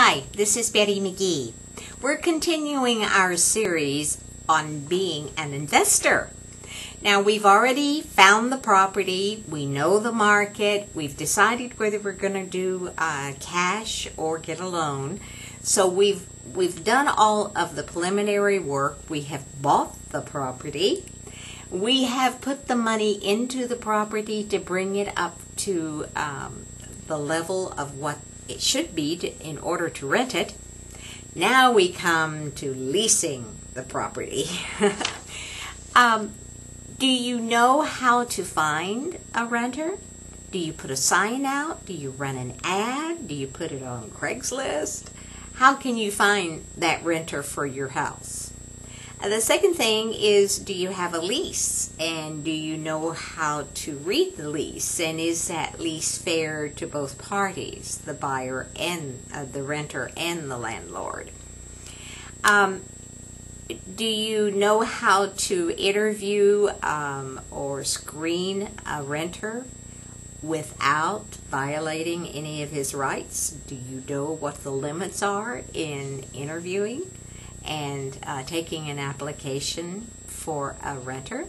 Hi, this is Betty Magee. We're continuing our series on being an investor. Now, we've already found the property, we know the market, we've decided whether we're going to do cash or get a loan. So we've done all of the preliminary work. We have bought the property. We have put the money into the property to bring it up to the level of what it should be in order to rent it. Now we come to leasing the property. Do you know how to find a renter? Do you put a sign out? Do you run an ad? Do you put it on Craigslist? How can you find that renter for your house? The second thing is, do you have a lease? And do you know how to read the lease? And is that lease fair to both parties, the buyer and the renter and the landlord? Do you know how to interview or screen a renter without violating any of his rights? Do you know what the limits are in interviewing and taking an application for a renter?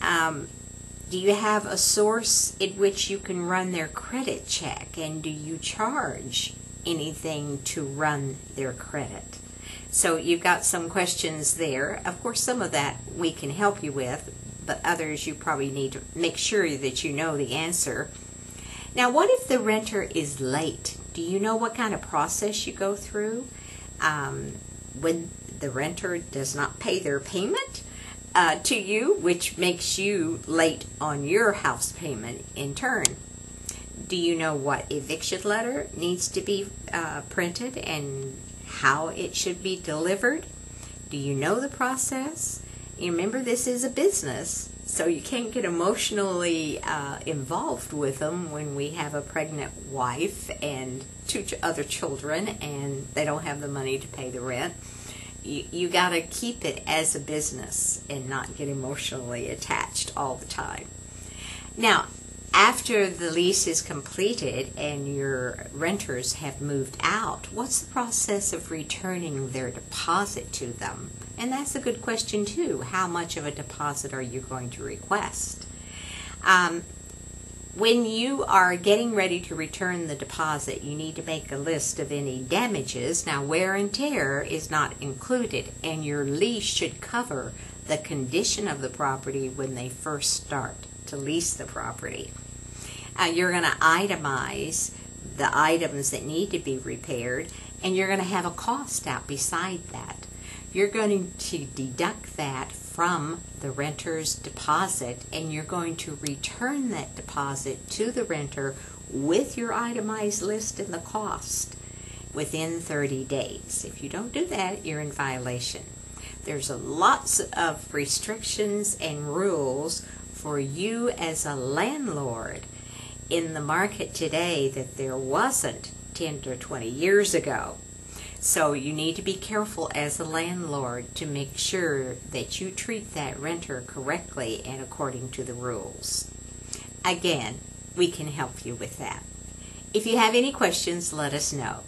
Do you have a source in which you can run their credit check, and do you charge anything to run their credit? So you've got some questions there. Of course, some of that we can help you with, but others you probably need to make sure that you know the answer. Now, what if the renter is late? Do you know what kind of process you go through when the renter does not pay their payment to you, which makes you late on your house payment in turn? Do you know what eviction letter needs to be printed and how it should be delivered? Do you know the process? You remember, this is a business, so you can't get emotionally involved with them when we have a pregnant wife and two other children and they don't have the money to pay the rent. You got to keep it as a business and not get emotionally attached all the time. Now, after the lease is completed and your renters have moved out, what's the process of returning their deposit to them? And that's a good question too. How much of a deposit are you going to request? When you are getting ready to return the deposit, you need to make a list of any damages. Now, wear and tear is not included, and your lease should cover the condition of the property when they first start to lease the property. You're going to itemize the items that need to be repaired, and you're going to have a cost out beside that. You're going to deduct that from the renter's deposit, and you're going to return that deposit to the renter with your itemized list and the cost within 30 days. If you don't do that, you're in violation. There's lots of restrictions and rules for you as a landlord in the market today that there wasn't 10 or 20 years ago. So you need to be careful as a landlord to make sure that you treat that renter correctly and according to the rules. Again, we can help you with that. If you have any questions, let us know.